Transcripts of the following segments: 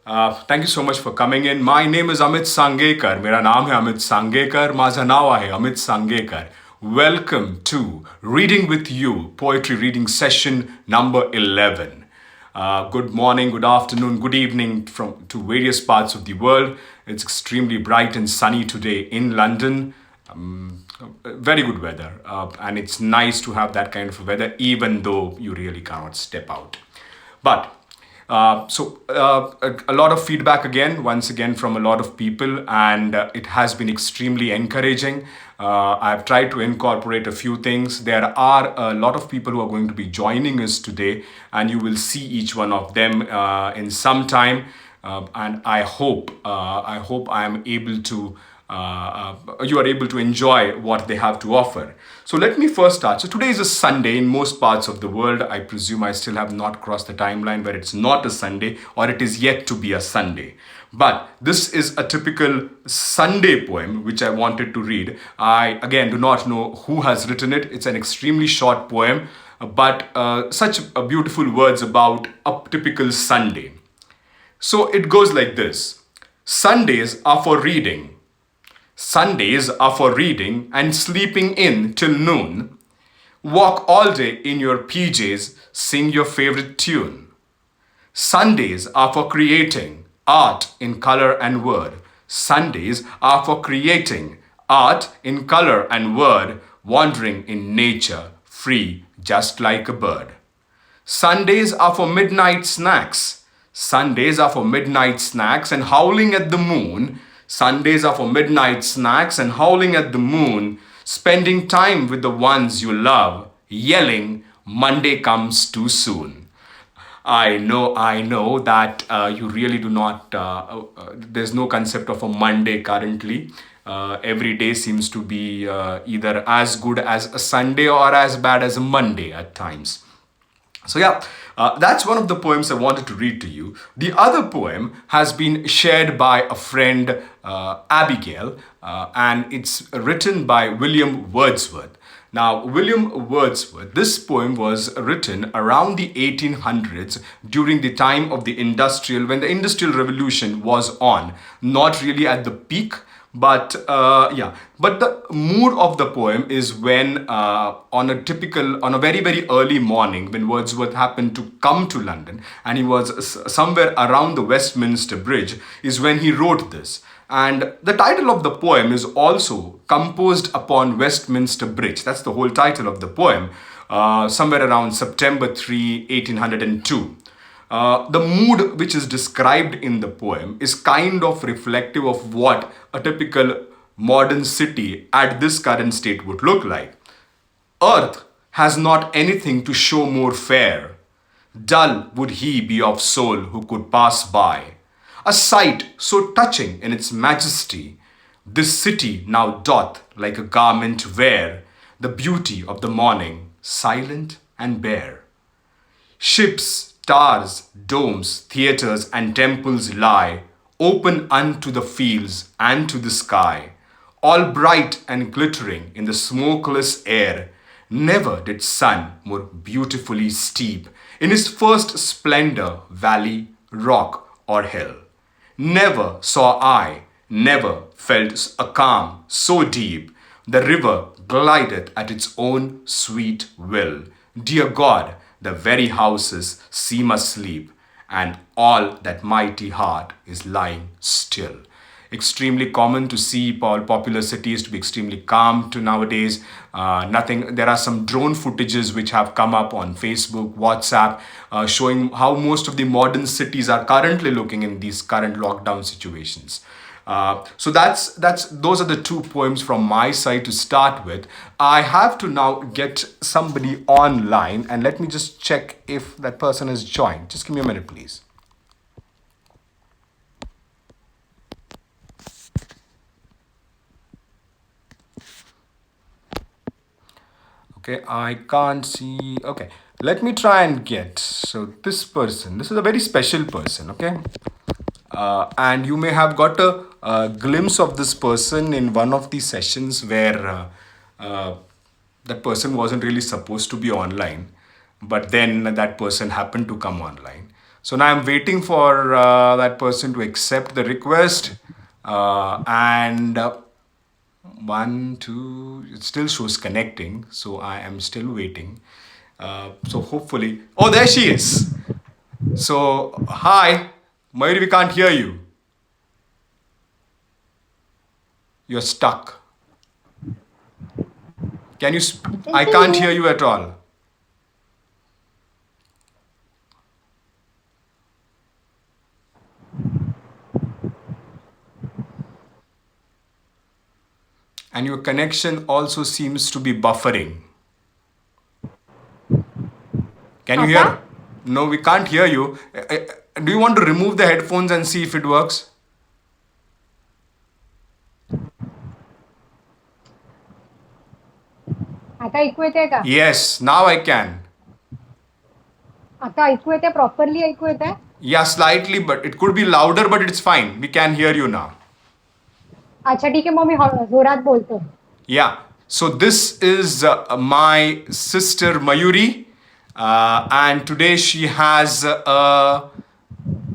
Thank you so much for coming in. My name is Amit Sangekar. मेरा नाम है अमित सांगेकर. माझं नाव आहे Amit सांगेकर. Welcome to Reading with You, Poetry Reading Session number 11. Good morning, good afternoon, good evening to various parts of the world. It's extremely bright and sunny today in London. Very good weather, and it's nice to have that kind of weather, even though you really cannot step out. But a lot of feedback again, once again, from a lot of people, and it has been extremely encouraging. I've tried to incorporate a few things. There are a lot of people who are going to be joining us today, and you will see each one of them in some time. And I hope I am able to. You are able to enjoy what they have to offer. So let me first start. So today is a Sunday in most parts of the world. I presume I still have not crossed the timeline where it's not a Sunday or it is yet to be a Sunday. But this is a typical Sunday poem which I wanted to read. I again do not know who has written it. It's an extremely short poem, but such beautiful words about a typical Sunday. So it goes like this. Sundays are for reading. Sundays are for reading and sleeping in till noon. Walk all day in your PJs, sing your favorite tune. Sundays are for creating art in color and word. Sundays are for creating art in color and word, wandering in nature, free just like a bird. Sundays are for midnight snacks. Sundays are for midnight snacks and howling at the moon. Sundays are for midnight snacks and howling at the moon, spending time with the ones you love, yelling, Monday comes too soon. I know that you really do not, there's no concept of a Monday currently. Every day seems to be either as good as a Sunday or as bad as a Monday at times. So yeah, that's one of the poems I wanted to read to you. The other poem has been shared by a friend, Abigail, and it's written by William Wordsworth. Now, William Wordsworth, this poem was written around the 1800s during the time of the when the Industrial Revolution was on. Not really at the peak, but but the mood of the poem is when on a very very early morning, when Wordsworth happened to come to London and he was somewhere around the Westminster Bridge, is when he wrote this. And the title of the poem is also Composed Upon Westminster Bridge. That's the whole title of the poem, somewhere around September 3, 1802. The mood which is described in the poem is kind of reflective of what a typical modern city at this current state would look like. Earth has not anything to show more fair. Dull would he be of soul who could pass by. A sight so touching in its majesty, this city now doth like a garment wear the beauty of the morning, silent and bare. Ships, towers, domes, theatres, and temples lie open unto the fields and to the sky, all bright and glittering in the smokeless air. Never did sun more beautifully steep in his first splendor valley, rock, or hill. Never saw I, never felt a calm so deep. The river glideth at its own sweet will. Dear God, the very houses seem asleep, and all that mighty heart is lying still. Extremely common to see popular cities to be extremely calm to nowadays. Nothing. There are some drone footages which have come up on Facebook, WhatsApp, showing how most of the modern cities are currently looking in these current lockdown situations. So those are the two poems from my side to start with. I have to now get somebody online, and let me just check if that person has joined. Just give me a minute, please. Okay, I can't see. Okay, let me try and get. So this is a very special person, okay? And you may have got a glimpse of this person in one of the sessions where that person wasn't really supposed to be online, but then that person happened to come online. So now I'm waiting for that person to accept the request. And one, two, it still shows connecting. So I am still waiting. So hopefully, oh, there she is. So, hi, Mayuri, we can't hear you. You're stuck. Can you? I can I see can't hear you. you at all. And your connection also seems to be buffering. Can you आता hear? No, we can't hear you. Do you want to remove the headphones and see if it works? आता ऐकू येते का? Yes, now I can. आता ऐकू येते? Properly ऐकू येते? Yeah, slightly, but it could be louder, but it's fine. We can hear you now. अच्छा ठीक आहे, मग मी जोरात बोलतो. Yeah. So this is my sister Mayuri, and today she has a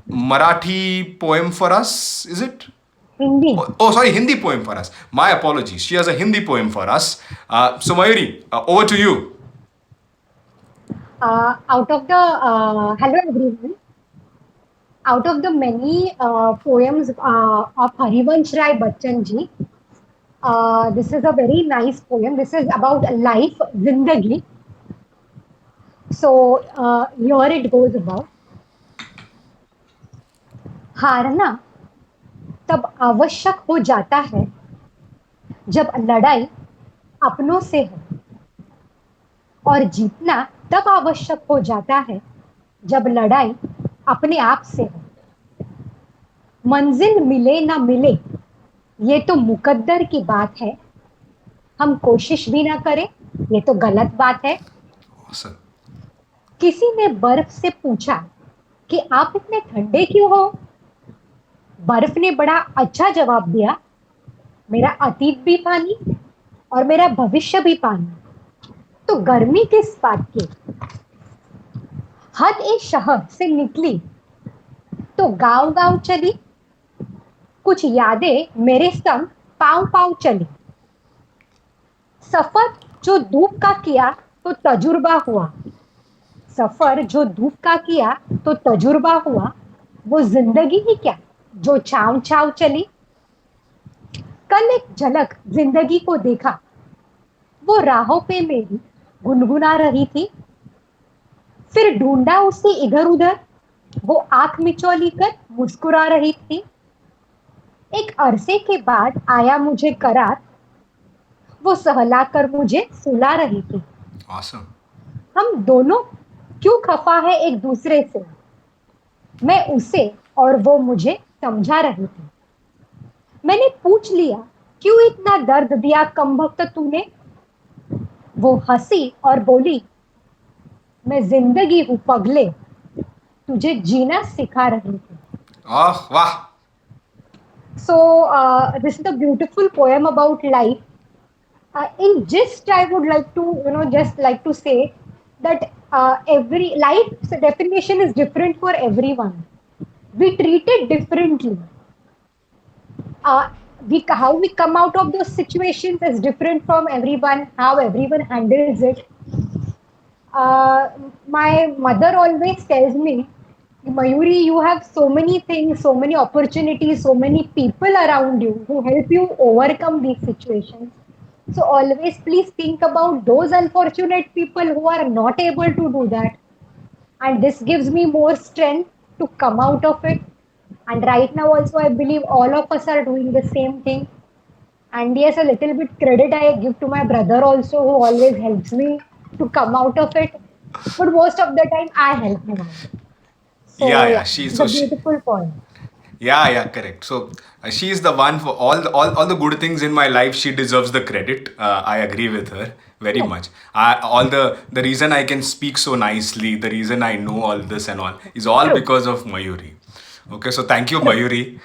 Marathi poem for us. Is it? Hindi. Oh, sorry, Hindi poem for us. My apologies. She has a Hindi poem for us. So Mayuri, over to you. Out of the hello everyone. Out of the many poems of Harivansh Rai Bachchan ji, this is a very nice poem. This is about life, zindagi. So here it goes about. हारना तब आवश्यक हो जाता है जब लड़ाई अपनों से हो, और जीतना तब आवश्यक हो जाता है जब लड़ाई अपने आप से हो. मंजिल मिले ना मिले ये तो मुकद्दर की बात है, हम कोशिश भी ना करें ये तो गलत बात है. Awesome. किसी ने बर्फ से पूछा कि आप इतने ठंडे क्यों हो. बर्फ ने बड़ा अच्छा जवाब दिया, मेरा अतीत भी पानी और मेरा भविष्य भी पानी, तो गर्मी किस बात की. हद ए शहर से निकली तो गांव गांव चली, कुछ यादें मेरे संग पांव पांव चली. सफर जो धूप का किया तो तजुर्बा हुआ, सफर जो धूप का किया तो तजुर्बा हुआ, वो जिंदगी ही क्या जो छाव छाव चली. कल एक झलक जिंदगी को देखा, वो राहों पे मेरी गुनगुना रही थी. फिर ढूंढा उसे इधर उधर, वो आंख मिचौली कर मुस्कुरा रही थी. एक अरसे के बाद आया मुझे करार, वो सहला कर मुझे सुला रही थी. Awesome. हम दोनों क्यों खफा है एक दूसरे से, मैं उसे और वो मुझे समझा रही थी. मैंने पूछ लिया क्यों इतना दर्द दिया कमबख्त तूने, वो हंसी और बोली मैं जिंदगी हूं पगले, तुझे जीना सिखा रही थी. Oh, wow. So this is a beautiful poem about life. In gist, I would like to, just like to say that every life's definition is different for everyone. We treat it differently. Uh, how we come out of those situations is different from everyone. How everyone handles it. Uh, my mother always tells me, Mayuri, you have so many things, so many opportunities, so many people around you who help you overcome these situations. So always please think about those unfortunate people who are not able to do that. And this gives me more strength to come out of it. And right now also I believe all of us are doing the same thing. And yes, a little bit credit I give to my brother also, who always helps me to come out of it. But most of the time I help him out. So Yeah, yeah. yeah, She this is so a she beautiful point. Yeah, yeah, correct. So she is the one for all the good things in my life. She deserves the credit. I agree with her very Yes, much. All the reason I can speak so nicely, the reason I know all this and all is all true. because of Mayuri. Okay, so thank you, Mayuri.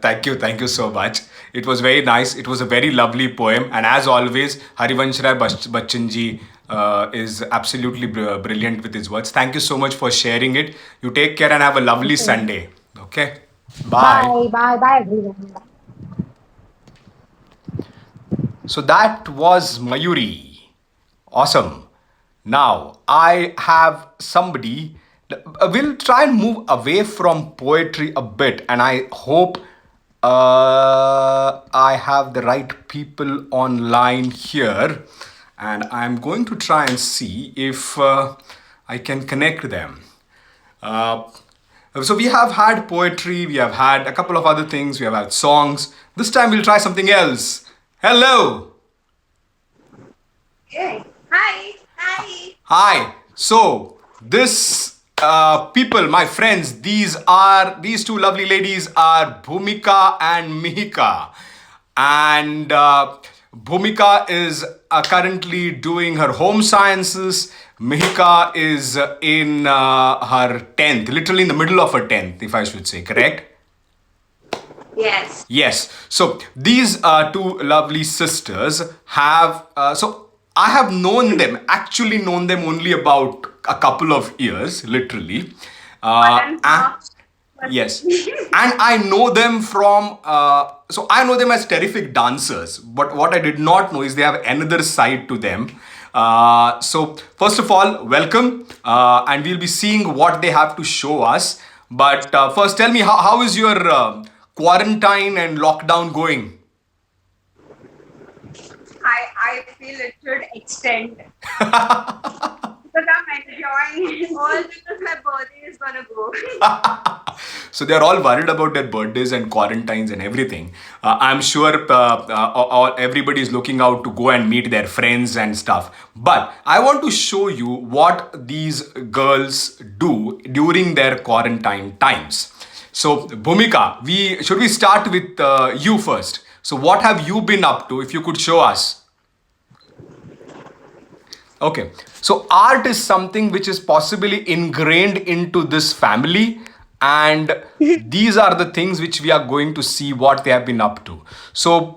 Thank you so much. It was very nice. It was a very lovely poem, and as always, Harivansh Rai Bachchan ji is absolutely brilliant with his words. Thank you so much for sharing it. You take care and have a lovely Okay. Sunday. Okay, bye. Bye, bye, bye, everyone. So that was Mayuri. Awesome. Now I have somebody. We'll try and move away from poetry a bit, and I hope I have the right people online here. And I'm going to try and see if I can connect them. Uh, so we have had poetry, we have had a couple of other things, we have had songs. This time we'll try something else. Hello. Okay. Hi. Hi. Hi. So this people, my friends, these two lovely ladies are Bhumika and Mihika, and Bhumika is currently doing her home sciences. Mihika is in her 10th, literally in the middle of her 10th, if I should say, correct? Yes. Yes. So these two lovely sisters have. So I have known them, actually known them only about a couple of years, literally. One and a And half. yes, and I know them from. So I know them as terrific dancers. But what I did not know is they have another side to them. So first of all, welcome, and we'll be seeing what they have to show us. But first, tell me how is your quarantine and lockdown going? I feel it should extend because I'm enjoying all because my birthday is gonna go. So they're all worried about their birthdays and quarantines and everything. I'm sure everybody is looking out to go and meet their friends and stuff. But I want to show you what these girls do during their quarantine times. So Bhumika, we start with you first. So what have you been up to? If you could show us. Okay. So art is something which is possibly ingrained into this family. And these are the things which we are going to see what they have been up to. So,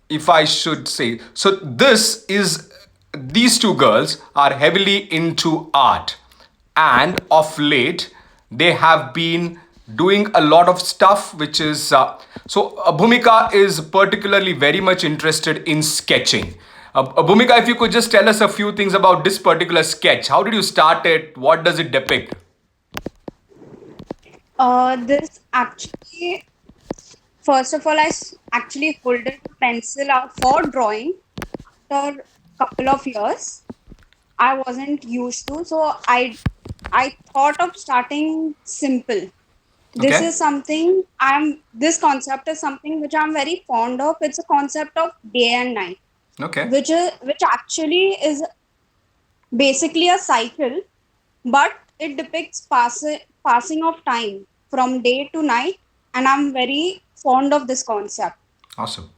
if I should say, so these two girls are heavily into art. And of late, they have been doing a lot of stuff which is Bhumika is particularly very much interested in sketching. Bhumika, if you could just tell us a few things about this particular sketch. How did you start it? What does it depict? This actually, first of all, actually pulled a pencil out for drawing for a couple of years. I wasn't used to, so I thought of starting simple. This Okay. is something this concept is something which I'm very fond of. It's a concept of day and night, Okay. which actually is basically a cycle, but it depicts passing of time from day to night, and I'm very fond of this concept. Awesome.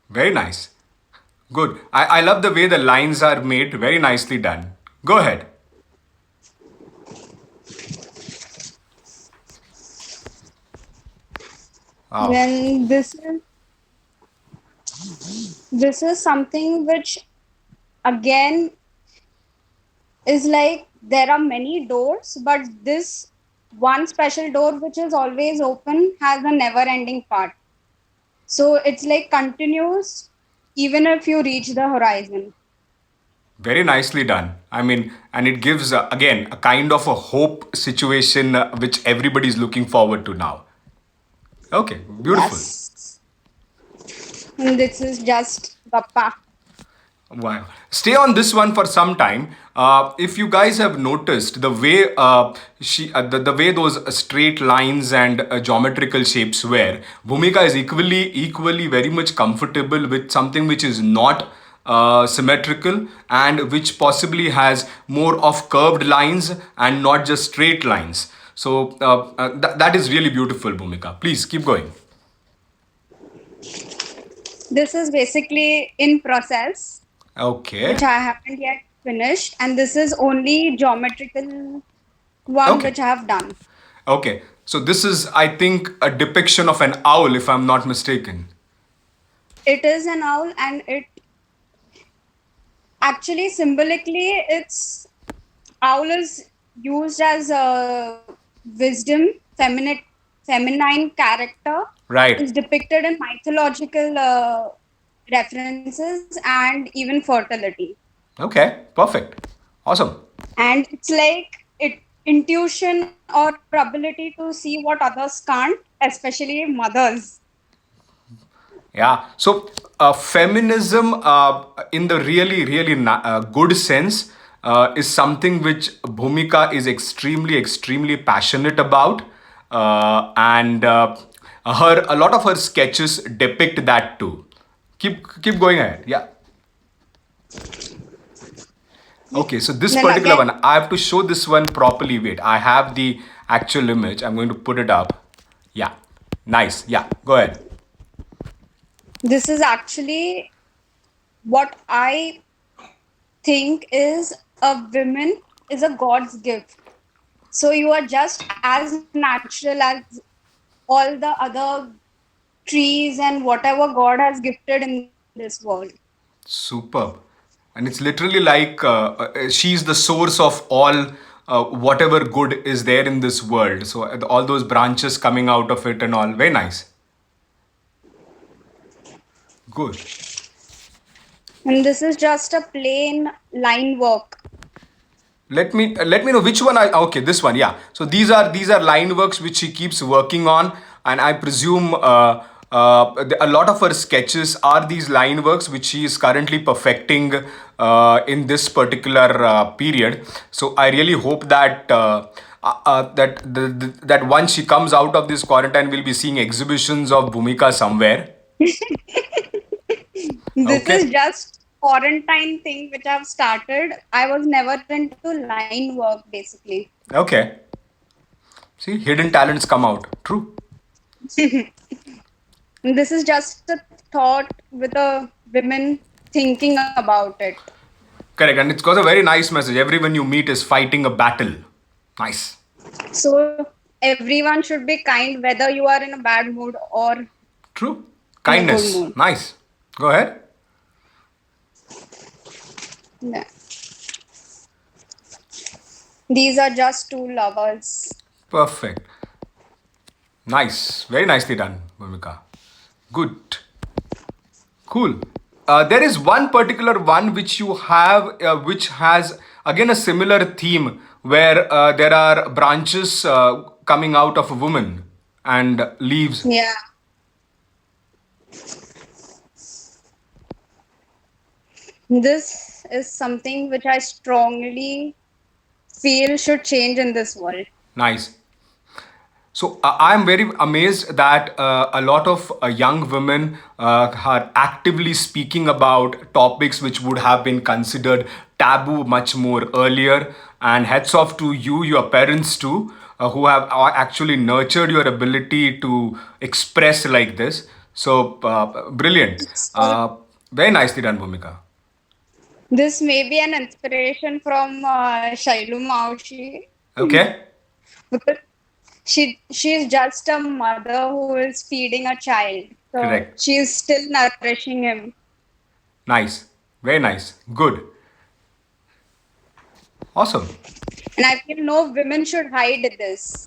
Very nice. Good. I love the way the lines are made. Very nicely done. Go ahead. Wow. Then this is something which again is like there are many doors, but this one special door which is always open has a never ending part. So it's like continuous even if you reach the horizon. Very nicely done. I mean, and it gives, again, a kind of a hope situation which everybody is looking forward to now. Okay. Beautiful. Yes. And this is just Bappa. Wow. Stay on this one for some time. If you guys have noticed the way the way those straight lines and geometrical shapes were, Bhumika is equally very much comfortable with something which is not symmetrical and which possibly has more of curved lines and not just straight lines. So that is really beautiful, Bhumika. Please keep going. This is basically in process, Okay. which I haven't yet finished, and this is only geometrical one Okay. which I have done. Okay. So this is, I think, a depiction of an owl, if I'm not mistaken. It is an owl, and it actually symbolically, it's owl is used as a wisdom, feminine character. Right. Is depicted in mythological references and even fertility. Okay. Perfect. Awesome. And it's like it intuition or ability to see what others can't, especially mothers. Yeah. So, feminism, in the really, really good sense, is something which Bhumika is extremely, extremely passionate about, and her a lot of her sketches depict that too. Keep going ahead. Yeah. Okay. So this Then particular again, one, I have to show this one properly. Wait, I have the actual image. I'm going to put it up. Yeah. Nice. Yeah. Go ahead. this is actually what I think is a woman is a God's gift. So you are just as natural as all the other trees and whatever God has gifted in this world. Superb. And it's literally like she's the source of all whatever good is there in this world. So all those branches coming out of it and all. Very nice. Good. And this is just a plain line work. Let me know which one I okay, this one, yeah. So these are line works which she keeps working on, and I presume a lot of her sketches are these line works which she is currently perfecting in this particular period. So I really hope that that once she comes out of this quarantine, we'll be seeing exhibitions of Bhumika somewhere. This is Okay. just quarantine thing which I've started. I was never into line work basically. Okay. See, hidden talents come out. True. This is just a thought with a women thinking about it. Correct, and it's got a very nice message. Everyone you meet is fighting a battle. Nice. So everyone should be kind whether you are in a bad mood or True. in a good Kindness. mood. Nice. Go ahead. Yeah. These are just two lovers. Perfect. Nice. Very nicely done, Bhumika. Good. Cool. There is one particular one which you have, which has again a similar theme where there are branches coming out of a woman and leaves. Yeah. This is something which I strongly feel should change in this world. Nice. So I'm very amazed that a lot of young women are actively speaking about topics which would have been considered taboo much more earlier. And hats off to you, your parents too, who have actually nurtured your ability to express like this. So brilliant. So Very nicely done, Bhumika. this may be an inspiration from Shailu Maushi Okay. because she's just a mother who is feeding a child. So Correct. she's still nourishing him. Nice. Very nice. Good. Awesome. And I feel no women should hide this.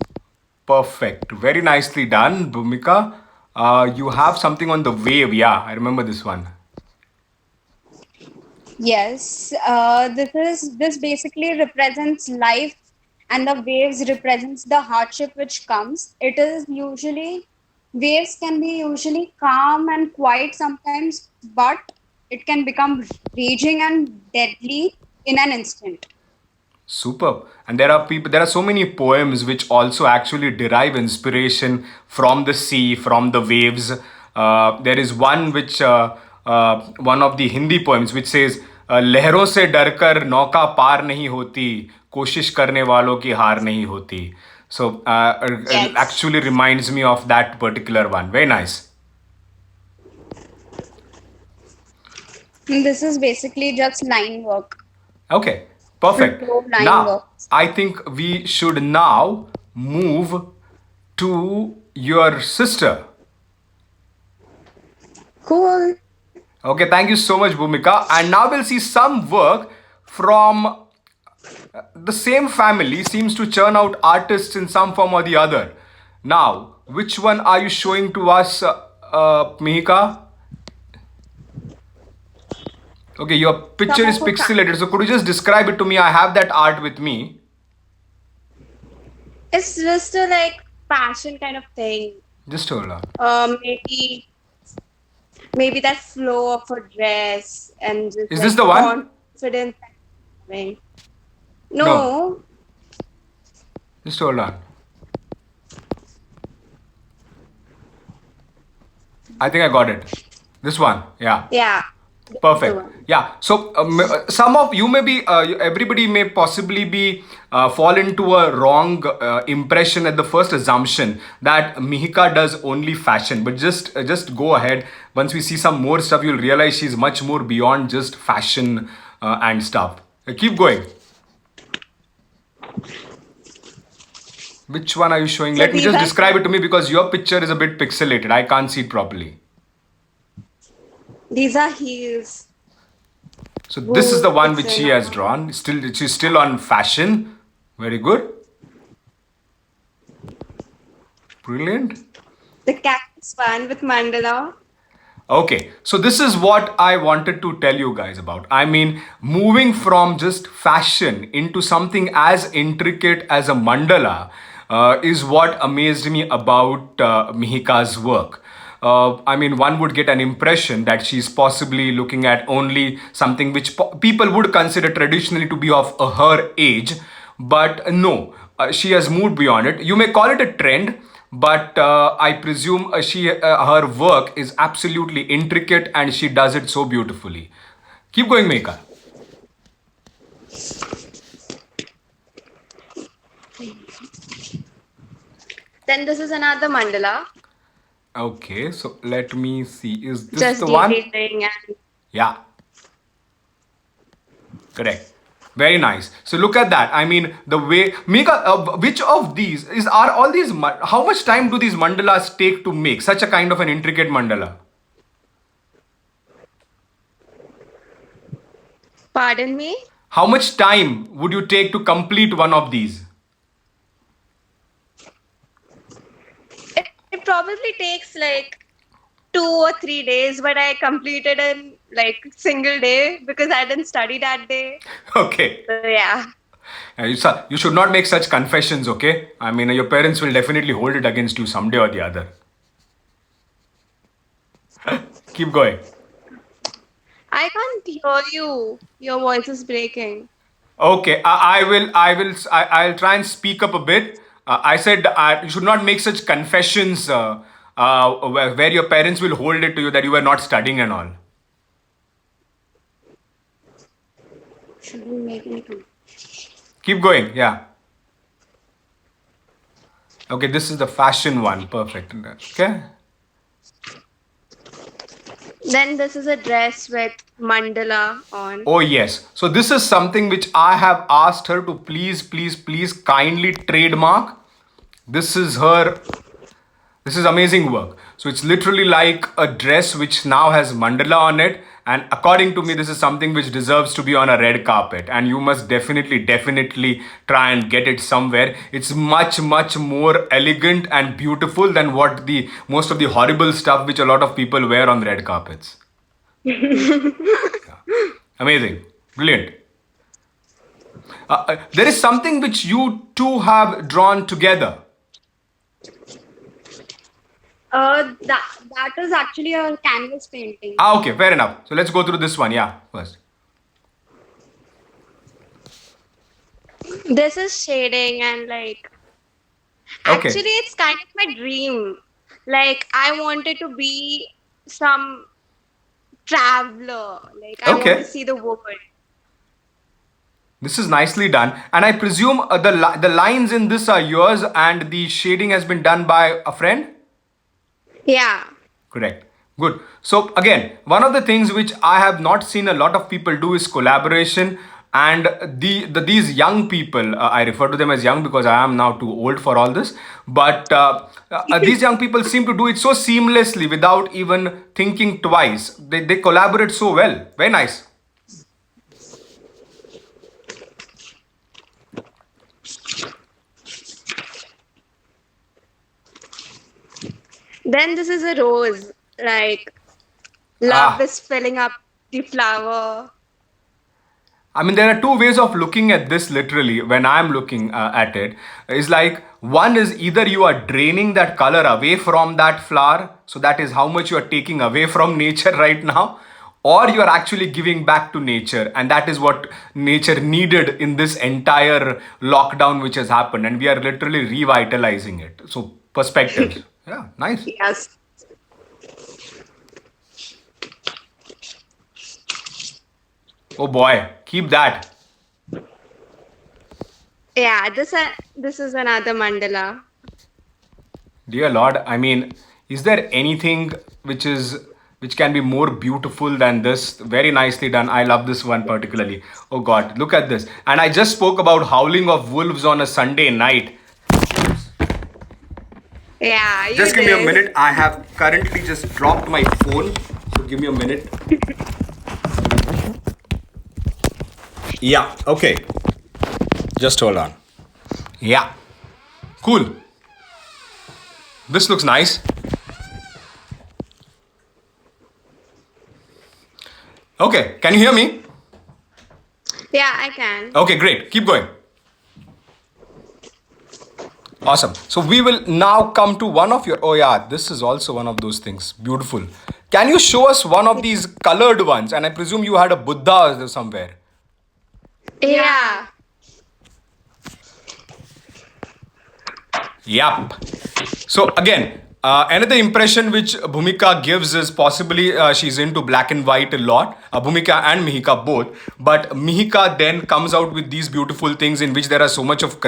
Perfect. Very nicely done, Bhumika. You have something on the wave. Yeah, I remember this one. Yes, this basically represents life, and the waves represents the hardship which comes. It is usually waves can be usually calm and quiet sometimes, but it can become raging and deadly in an instant. Superb. And there are so many poems which also actually derive inspiration from the sea, from the waves. There is one which, one of the Hindi poems which says, लहरों से डरकर नौका पार नहीं होती कोशिश करने वालों की हार नहीं होती. So Yes, actually reminds me of that particular one. Very nice. and this is basically just line work, Okay, perfect. flow line Now, work. I think we should now move to your sister. Cool. Okay, thank you so much, Bhumika. And now we'll see some work from the same family seems to churn out artists in some form or the other. Now, which one are you showing to us, Mihika? Okay, your picture Some is of her pixelated. So could you just describe it to me? I have that art with me. It's just a like passion kind of thing. Just hold on. Maybe that flow of a dress and just Is like this the one? confidence. Thing. No. No, Just hold on. I think I got it. This one. Yeah. yeah. Perfect. The one. Yeah. So some of you may be, everybody may possibly be fall into a wrong impression at the first assumption that Mihika does only fashion. But just go ahead. Once we see some more stuff, you'll realize she's much more beyond just fashion and stuff. Keep going. Which one are you showing? So Let me these just are- describe it to me because your picture is a bit pixelated. I can't see it properly. These are heels. So this is the one it's which she in- has drawn. She's still on fashion. Very good. Brilliant. The cactus one with mandala. Okay, so this is what I wanted to tell you guys about. I mean, moving from just fashion into something as intricate as a mandala is what amazed me about Mihika's work. I mean, one would get an impression that she's possibly looking at only something which people would consider traditionally to be of her age, but no, she has moved beyond it. You may call it a trend, but I presume her work is absolutely intricate and she does it so beautifully. Keep going, Meka. Then this is another mandala. Okay, so let me see. Is this Just the one? detailing and Yeah. Correct. Very nice. So look at that. I mean, the way Meka, which of these are all these? How much time do these mandalas take to make such a kind of an intricate mandala? pardon me. How much time would you take to complete one of these? It probably takes like 2 or 3 days, but I completed in like single day because I didn't study that day. Okay. So yeah. You should not make such confessions, okay? I mean, your parents will definitely hold it against you someday or the other. Keep going. I can't hear you. Your voice is breaking. Okay, I'll try and speak up a bit. I said you should not make such confessions where your parents will hold it to you that you were not studying and all. Should we make any Keep going, yeah. Okay, this is the fashion one. Perfect. Okay. Then this is a dress with mandala on. Oh, yes. So this is something which I have asked her to please kindly trademark. This is amazing work. So it's literally like a dress which now has mandala on it. And according to me, this is something which deserves to be on a red carpet. And you must definitely try and get it somewhere. It's much more elegant and beautiful than what most of the horrible stuff which a lot of people wear on red carpets. Yeah. Amazing. Brilliant. There is something which you two have drawn together. That is actually a canvas painting. Okay, fair enough. So let's go through this one. Yeah, first. This is shading and like. Okay. Actually, it's kind of my dream. Like I wanted to be some traveler. Like I Okay. want to see the world. This is nicely done. And I presume the lines in this are yours and the shading has been done by a friend? Yeah. Correct. Good. So again, one of the things which I have not seen a lot of people do is collaboration. And these young people, I refer to them as young because I am now too old for all this, but these young people seem to do it so seamlessly without even thinking twice. They collaborate so well. Very nice. Then this is a rose. Like Ah. love is filling up the flower. I mean, there are two ways of looking at this literally when I'm looking at it. Is like, one is either you are draining that color away from that flower, so that is how much you are taking away from nature right now, or you are actually giving back to nature, and that is what nature needed in this entire lockdown which has happened, and we are literally revitalizing it. So, perspectives. Yeah, nice. Yes. Oh boy, keep that. Yeah, this is another mandala. Dear Lord, I mean, is there anything which can be more beautiful than this? Very nicely done. I love this one particularly. Oh God, look at this. And I just spoke about howling of wolves on a Sunday night. Yeah, you Just give me a did. minute. I have currently just dropped my phone. So give me a minute. Yeah, okay. Just hold on. Yeah. Cool. This looks nice. Okay, can you hear me? Yeah, I can. Okay, great. Keep going. Awesome. So we will now come to one of your. Oh, yeah, this is also one of those things. Beautiful. Can you show us one of these colored ones? And I presume you had a Buddha somewhere. Yeah. Yep. So again, another impression which Bhumika gives is possibly she's into black and white a lot. Bhumika and Mihika both, but Mihika then comes out with these beautiful things in which there is so much of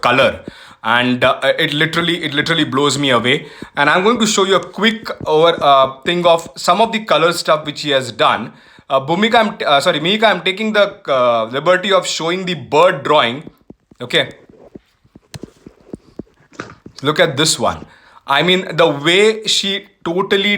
color, and it literally blows me away. And I'm going to show you a quick thing of some of the color stuff which he has done. Mihika, I'm taking the liberty of showing the bird drawing. Okay. Look at this one. I mean, the way she totally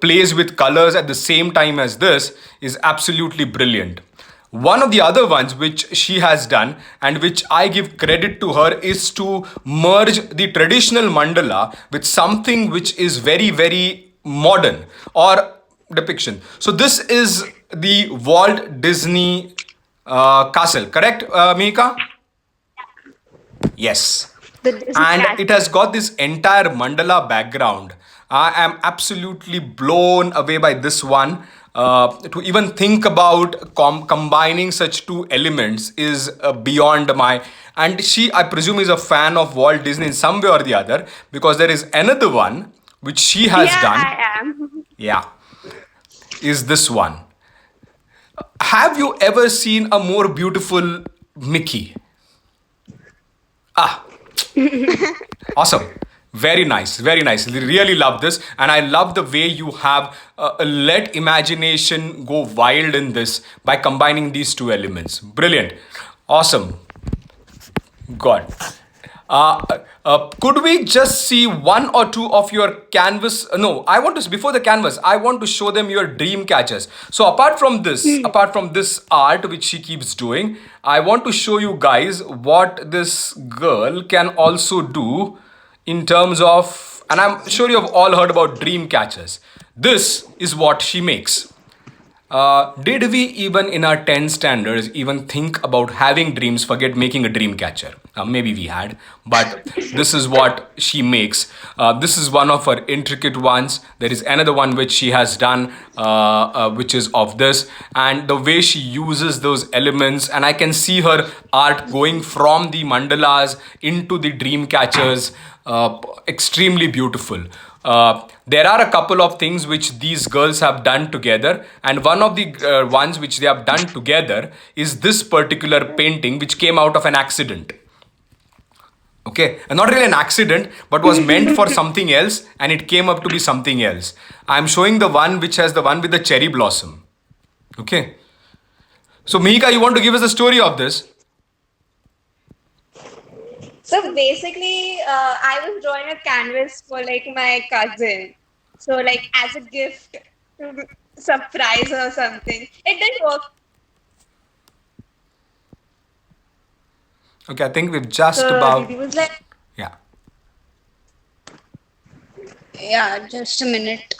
plays with colors at the same time as this is absolutely brilliant. One of the other ones which she has done and which I give credit to her is to merge the traditional mandala with something which is very modern or depiction. So this is the Walt Disney castle, correct, Mika? Yes. The Disney And cat. it has got this entire mandala background. I am absolutely blown away by this one. To even think about combining such two elements is beyond my. And she, I presume, is a fan of Walt Disney in some way or the other, because there is another one which she has Yeah, done. I am. Yeah, is this one. Have you ever seen a more beautiful Mickey? Ah, awesome. Very nice. Very nice. Really love this. And I love the way you have let imagination go wild in this by combining these two elements. Brilliant. Awesome. God. Could we just see one or two of your canvas? No, I want to, before the canvas, I want to show them your dream catchers. So apart from this art which she keeps doing, I want to show you guys what this girl can also do in terms of, and I'm sure you have all heard about dream catchers. This is what she makes. Did we even in our 10 standards even think about having dreams, forget making a dream catcher? Maybe we had, but this is what she makes. This is one of her intricate ones. There is another one which she has done, which is of this, and the way she uses those elements, and I can see her art going from the mandalas into the dream catchers. Extremely beautiful. There are a couple of things which these girls have done together, and one of the ones which they have done together is this particular painting which came out of an accident. Okay, and not really an accident, but was meant for something else, and it came up to be something else. I'm showing the one which has the one with the cherry blossom. Okay, So Mihika, you want to give us the story of this? So basically, I was drawing a canvas for like my cousin. So like as a gift to surprise or something. It didn't work. Okay, I think we've just So about Didi was like, yeah. Yeah, just a minute.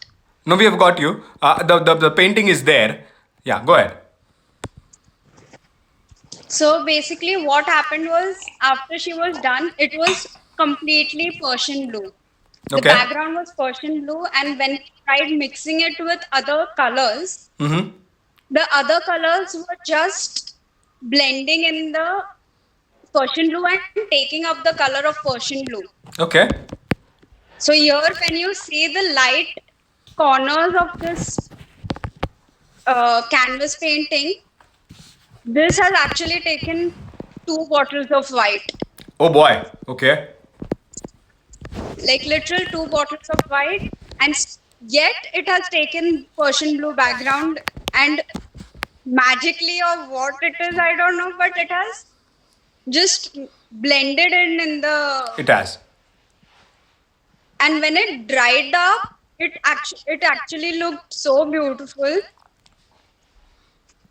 No, we have got you. The painting is there. Yeah, go ahead. So basically, what happened was after she was done, it was completely Persian blue. The Okay. background was Persian blue, and when we tried mixing it with other colors, Mm-hmm. the other colors were just blending in the Persian blue and taking up the color of Persian blue. Okay. So here, when you see the light corners of this canvas painting, this has actually taken 2 bottles of white, Oh boy. Okay. like literal 2 bottles of white, and yet it has taken Persian blue background, and magically or what it is, I don't know, but it has just blended in the, It has. and when it dried up, it actually looked so beautiful.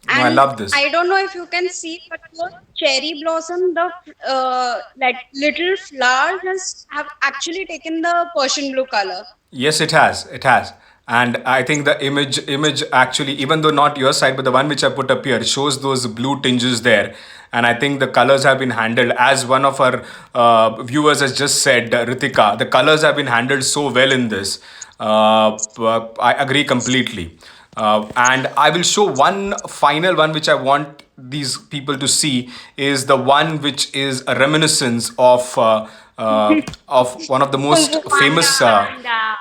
No, I And love this. I don't know if you can see, but those cherry blossom, the like little flowers have actually taken the Persian blue color. Yes, it has. It has. And I think the image actually, even though not your side, but the one which I put up here shows those blue tinges there. And I think the colors have been handled, as one of our viewers has just said, Ritika, the colors have been handled so well in this. I agree completely. And I will show one final one which I want these people to see is the one which is a reminiscence of one of the Kung most Fu famous Panda.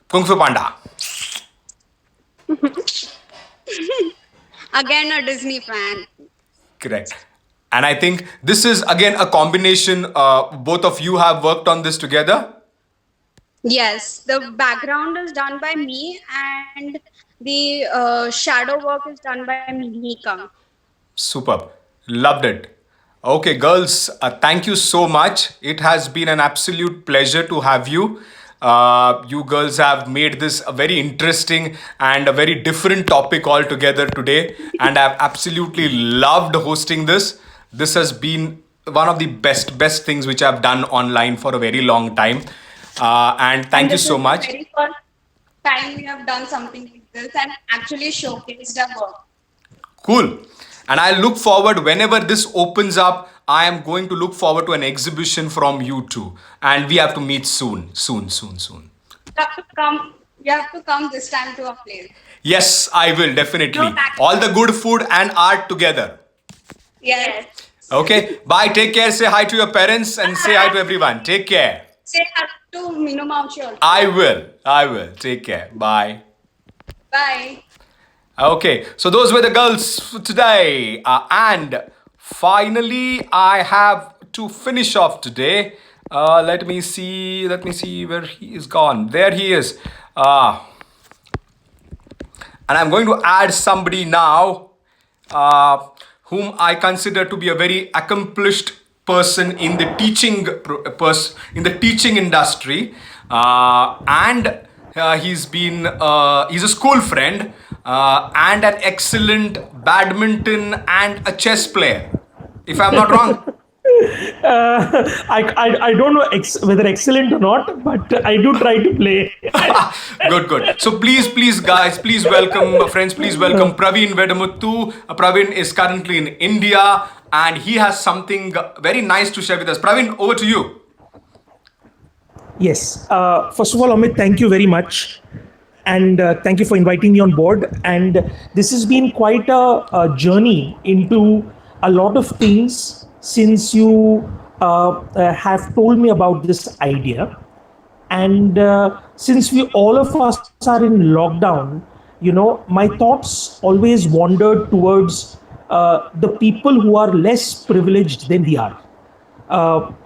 Kung Fu Panda. Again, a Disney fan. Correct. And I think this is again a combination. Both of you have worked on this together. Yes, the background is done by me, and the shadow work is done by Mihika. Superb. Loved it. Okay, girls, thank you so much. It has been an absolute pleasure to have you. You girls have made this a very interesting and a very different topic altogether today. And I've absolutely loved hosting this. This has been one of the best things which I've done online for a very long time. And And thank you this so is the much. very first time we have done something like this and actually showcased our work. Cool. And I look forward whenever this opens up. I am going to look forward to an exhibition from you too. And we have to meet soon, soon, soon, soon. You have to come. You have to come this time to our place. Yes, I will definitely. No back. All the good food and art together. Yes. Okay. Bye. Take care. Say hi to your parents and say hi to everyone. Take care. Say hi to Minu Maushi also. I will. I will. Take care. Bye. Bye. Okay, so those were the girls for today. And finally, I have to finish off today. Let me see. Let me see where he is gone. There he is. And I'm going to add somebody now, whom I consider to be a very accomplished person in the in the teaching industry, and he's a school friend, and an excellent badminton and a chess player. If I'm not wrong. I don't know whether excellent or not, but I do try to play. Good. So please, guys, please welcome, friends, please welcome Praveen Vedamuttu. Praveen is currently in India and he has something very nice to share with us. Praveen, over to you. Yes. First of all, Amit, thank you very much. And thank you for inviting me on board. And this has been quite a journey into a lot of things since you have told me about this idea. And since we all of us are in lockdown, my thoughts always wandered towards the people who are less privileged than we are.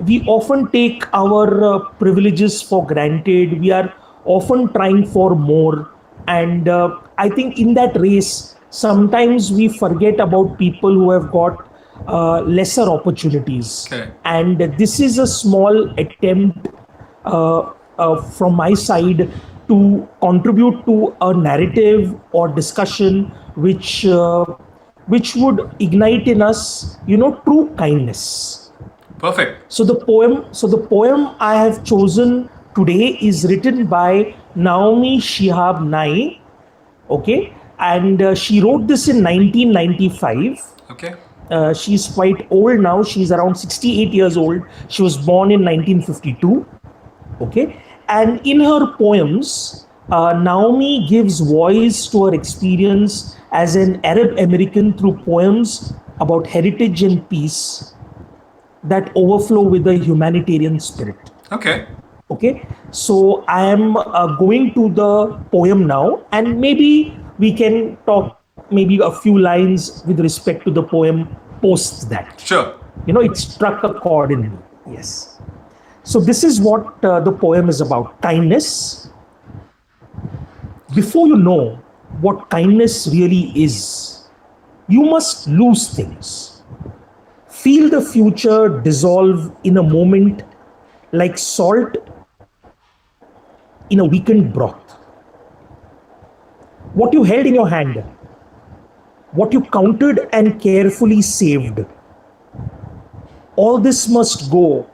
We often take our privileges for granted. We are often trying for more. And I think in that race, sometimes we forget about people who have got lesser opportunities. Correct. And this is a small attempt from my side to contribute to a narrative or discussion which would ignite in us, true kindness. Perfect. So the poem I have chosen today is written by Naomi Shihab Nye. Okay, and she wrote this in 1995. Okay. She's quite old now. She's around 68 years old. She was born in 1952. Okay, and in her poems, Naomi gives voice to her experience as an Arab American through poems about heritage and peace that overflow with the humanitarian spirit. Okay. Okay, so I am going to the poem now, and maybe we can talk maybe a few lines with respect to the poem post that. Sure. It struck a chord in me. Yes. So this is what the poem is about: kindness. Before you know what kindness really is, you must lose things. Feel the future dissolve in a moment like salt in a weakened broth. What you held in your hand, what you counted and carefully saved, all this must go,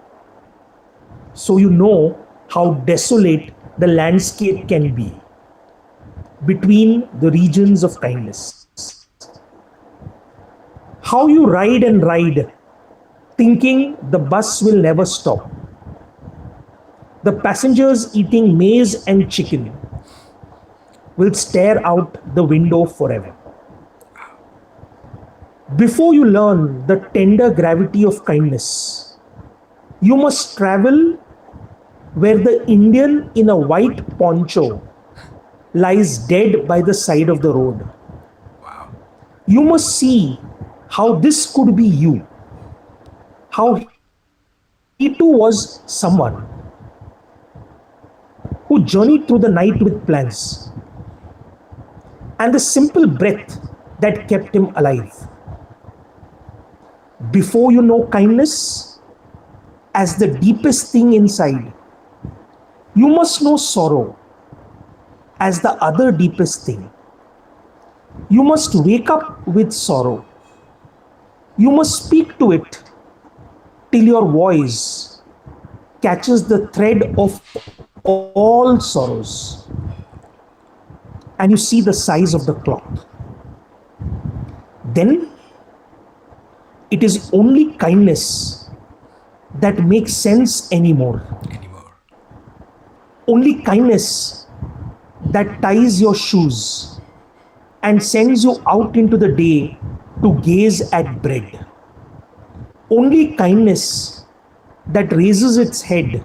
so you know how desolate the landscape can be between the regions of kindness. How you ride and ride, thinking the bus will never stop. The passengers eating maize and chicken will stare out the window forever. Before you learn the tender gravity of kindness, you must travel where the Indian in a white poncho lies dead by the side of the road. You must see how this could be you, how he too was someone who journeyed through the night with plans, and the simple breath that kept him alive. Before you know kindness as the deepest thing inside, you must know sorrow as the other deepest thing. You must wake up with sorrow. You must speak to it till your voice catches the thread of all sorrows and you see the size of the cloth. Then it is only kindness that makes sense anymore. Only kindness that ties your shoes and sends you out into the day to gaze at bread. Only kindness that raises its head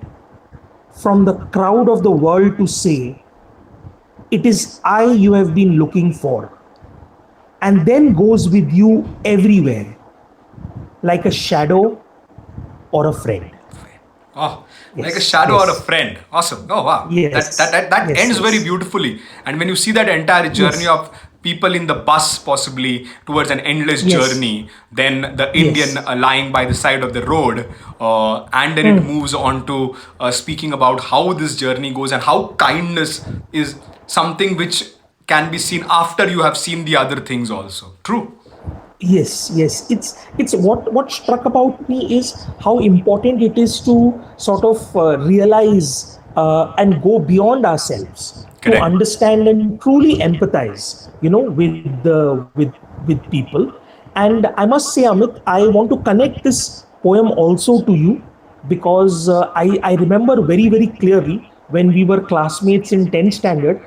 from the crowd of the world to say, "It is I you have been looking for," and then goes with you everywhere, like a shadow or a friend. Oh, like a Yes, shadow or a yes. friend. Awesome. Oh, wow. Yes, That yes, ends very yes. beautifully. And when you see that entire journey Yes. of people in the bus, possibly towards an endless Yes. journey, then the Yes. Indian lying by the side of the road, and then it moves on to speaking about how this journey goes and how kindness is something which can be seen after you have seen the other things also. True. Yes. It's what struck about me is how important it is to sort of realize and go beyond ourselves to Correct. understand and truly empathize, with people. And I must say, Amit, I want to connect this poem also to you because I remember very very clearly when we were classmates in 10th standard.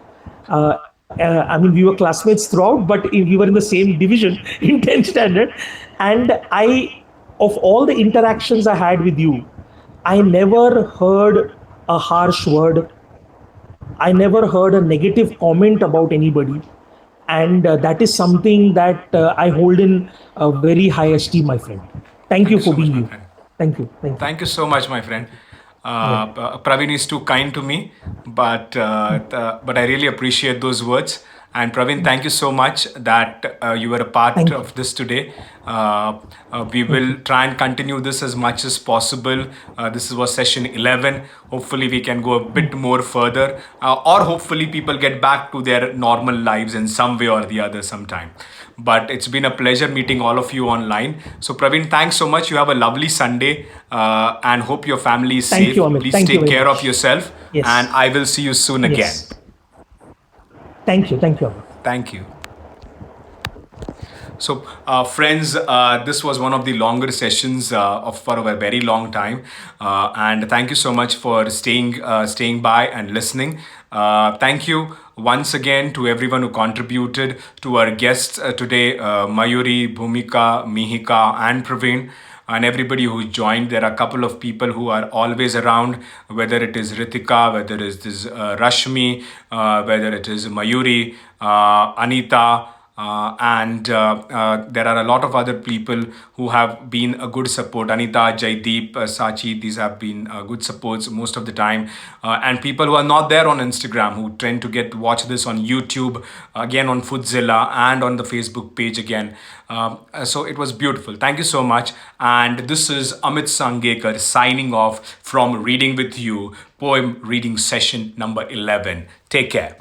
I mean, we were classmates throughout, but we were in the same division in 10th standard. And of all the interactions I had with you, I never heard a harsh word. I never heard a negative comment about anybody. And that is something that I hold in very high esteem, my friend. Thank Thank you you for so much, being my you. friend. Thank you. Thank you. Thank you so much, my friend. Yeah. Praveen is too kind to me, but I really appreciate those words. And Praveen, thank you so much that you were a part Thank you. of this today. We will try and continue this as much as possible. This was session 11. Hopefully, we can go a bit more further, or hopefully, people get back to their normal lives in some way or the other sometime. But it's been a pleasure meeting all of you online. So, Praveen, thanks so much. You have a lovely Sunday, and hope your family is Thank safe. you, Amit. Please Thank you take very care of much. yourself, Yes. and I will see you soon again. Yes. Thank you. Thank you, Amit. Thank you. So, friends, this was one of the longer sessions for a very long time, and thank you so much for staying by and listening. Thank you once again to everyone who contributed, to our guests today, Mayuri, Bhumika, Mihika, and Praveen. And everybody who joined. There are a couple of people who are always around, whether it is Ritika, whether it is Rashmi, whether it is Mayuri, Anita, and there are a lot of other people who have been a good support. Anita, Jaideep, Sachi, these have been good supports most of the time. And people who are not there on Instagram, who tend to watch this on YouTube, again on Foodzilla, and on the Facebook page again. So it was beautiful. Thank you so much. And this is Amit Sangekar signing off from Reading with You, poem reading session number 11. Take care.